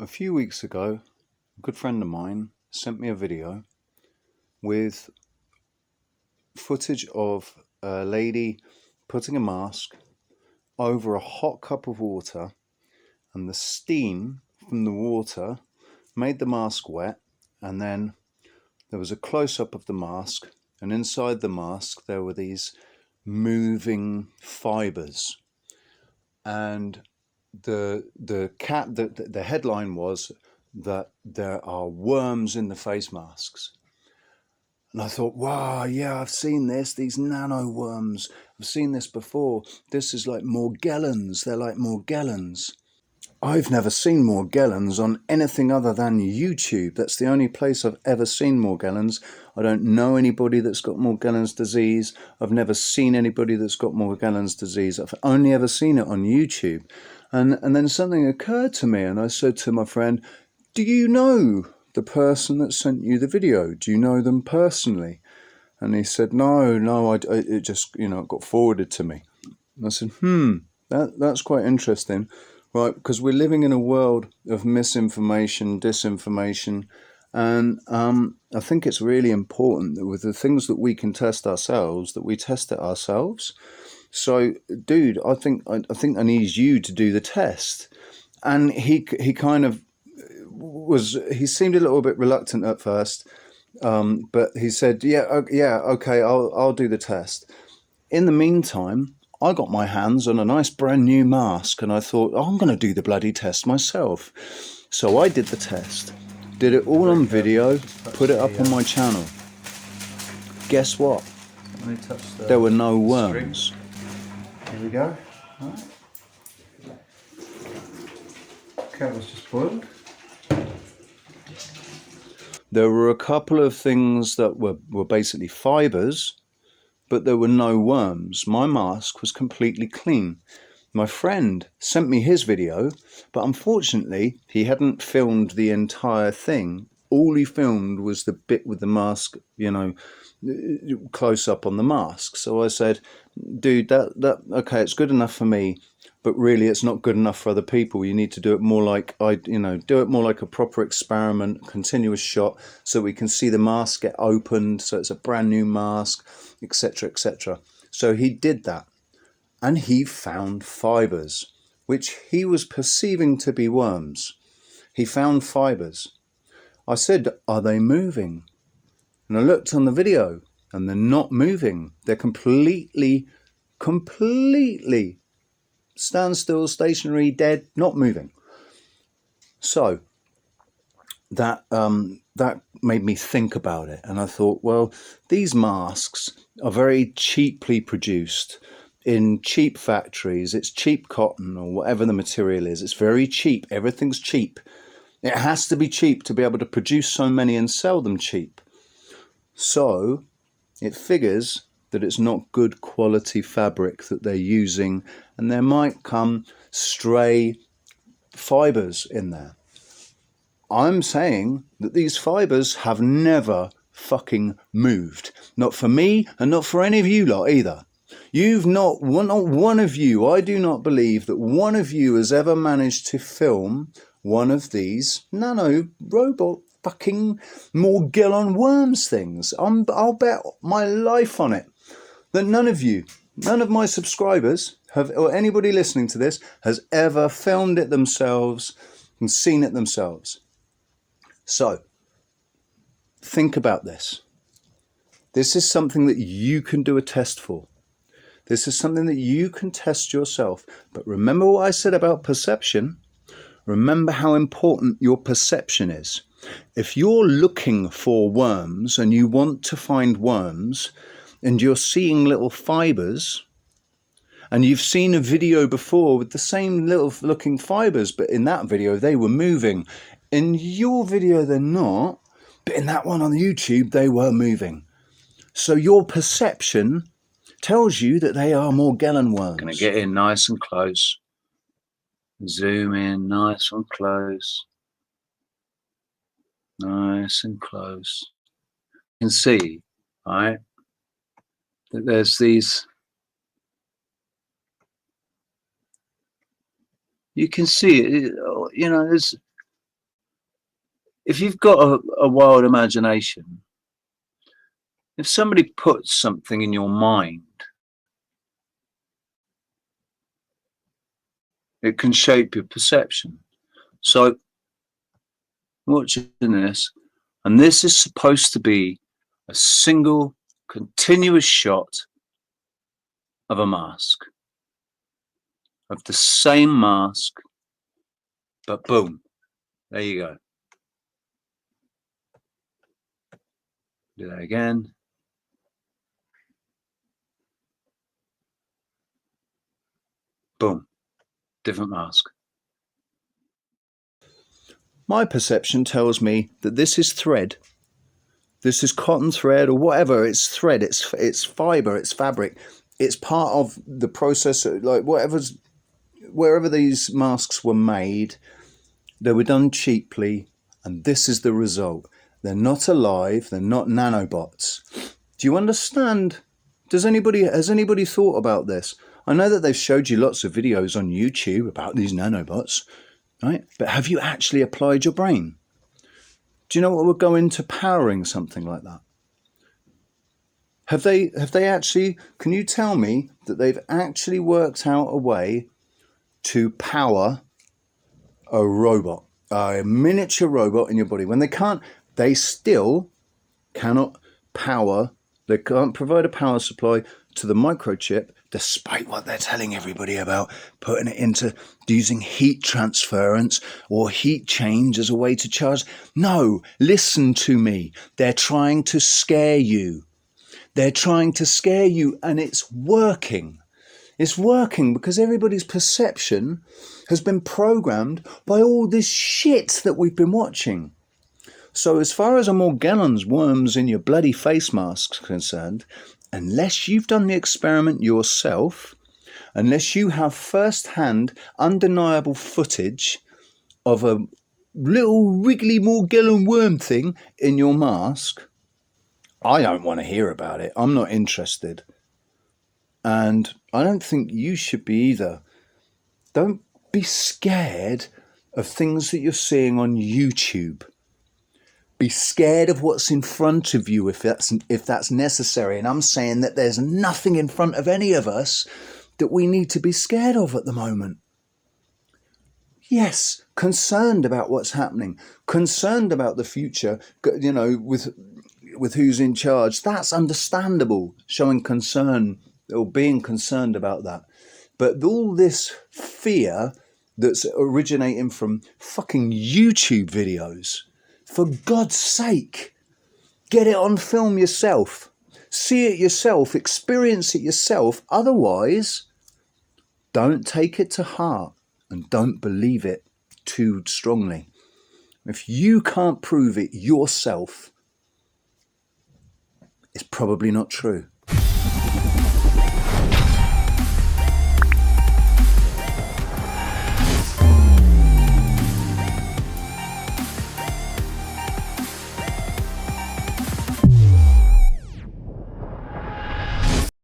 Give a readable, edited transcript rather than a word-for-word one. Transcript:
A few weeks ago, a good friend of mine sent me a video with footage of a lady putting a mask over a hot cup of water, and the steam from the water made the mask wet, and then there was a close-up of the mask, and inside the mask there were these moving fibers, and the headline was that there are worms in the face masks. And I thought, wow, yeah, I've seen this, these nano worms. I've seen this before. This is like Morgellons. They're like Morgellons. I've never seen Morgellons on anything other than YouTube. That's the only place I've ever seen Morgellons. I don't know anybody that's got Morgellons disease. I've never seen anybody that's got Morgellons disease. I've only ever seen it on YouTube. And then something occurred to me, and I said to my friend, do you know the person that sent you the video? Do you know them personally? And he said, no, it just, it got forwarded to me. And I said, that's quite interesting. Right, because we're living in a world of misinformation, disinformation, and I think it's really important that with the things that we can test ourselves, that we test it ourselves. So, dude, I think I need you to do the test. And he kind of he seemed a little bit reluctant at first, but he said, yeah, okay, I'll do the test. In the meantime, I got my hands on a nice brand new mask, and I thought, oh, I'm going to do the bloody test myself. So I did the test, did it all on video, put it up on my channel. Guess what? There were no worms. Here we go. Right. Cable's just boiled. There were a couple of things that were basically fibers, but there were no worms. My mask was completely clean. My friend sent me his video, but unfortunately he hadn't filmed the entire thing. All he filmed was the bit with the mask, close up on the mask. So I said, dude, that okay, it's good enough for me, but really it's not good enough for other people. You need to do it more like do it more like a proper experiment, continuous shot, so we can see the mask get opened, so it's a brand new mask, etc., etc. So he did that, and he found fibers, which he was perceiving to be worms. He found fibers. I said, are they moving? And I looked on the video, and they're not moving. They're completely standstill, stationary, dead, not moving. So that made me think about it, and I thought, well, these masks are very cheaply produced in cheap factories. It's cheap cotton or whatever the material is. It's very cheap. Everything's cheap. It has to be cheap to be able to produce so many and sell them cheap. So it figures that it's not good quality fabric that they're using, and there might come stray fibers in there. I'm saying that these fibers have never fucking moved. Not for me, and not for any of you lot either. Not one of you, I do not believe that one of you has ever managed to film one of these nano robot fucking Morgellon worms things. I'll bet my life on it that none of my subscribers have, or anybody listening to this, has ever filmed it themselves and seen it themselves. So, think about this. This is something that you can do a test for. This is something that you can test yourself. But remember what I said about perception. Remember how important your perception is. If you're looking for worms and you want to find worms and you're seeing little fibers, and you've seen a video before with the same little looking fibers, but in that video they were moving. In your video they're not, but in that one on YouTube they were moving. So your perception tells you that they are Morgellon worms. Going to get in nice and close. Zoom in nice and close. Nice and close. You can see, right, that there's these. You can see it, there's if you've got a wild imagination, if somebody puts something in your mind, it can shape your perception. So watching this, and this is supposed to be a single continuous shot of a mask, of the same mask, but boom, there you go. Do that again. Boom, different mask. My perception tells me that this is thread. This is cotton thread or whatever. It's thread. It's fiber. It's fabric. It's part of the process. Like wherever these masks were made, they were done cheaply, and this is the result. They're not alive. They're not nanobots. Do you understand? Has anybody thought about this? I know that they've showed you lots of videos on YouTube about these nanobots, right? But have you actually applied your brain? Do you know what would go into powering something like that? Have they actually, can you tell me that they've actually worked out a way to power a robot, a miniature robot in your body? When they still cannot power, they can't provide a power supply to the microchip, despite what they're telling everybody about putting it into using heat transference or heat change as a way to charge. No, listen to me. They're trying to scare you. They're trying to scare you, and it's working. It's working because everybody's perception has been programmed by all this shit that we've been watching. So as far as a Morgellons worms in your bloody face mask's concerned, unless you've done the experiment yourself, unless you have first-hand, undeniable footage of a little wriggly Morgellon worm thing in your mask, I don't want to hear about it. I'm not interested. And I don't think you should be either. Don't be scared of things that you're seeing on YouTube. Be scared of what's in front of you if that's necessary. And I'm saying that there's nothing in front of any of us that we need to be scared of at the moment. Yes, concerned about what's happening, concerned about the future, you know, with who's in charge. That's understandable, showing concern or being concerned about that. But all this fear that's originating from fucking YouTube videos, for God's sake, get it on film yourself. See it yourself, experience it yourself. Otherwise, don't take it to heart and don't believe it too strongly. If you can't prove it yourself, it's probably not true.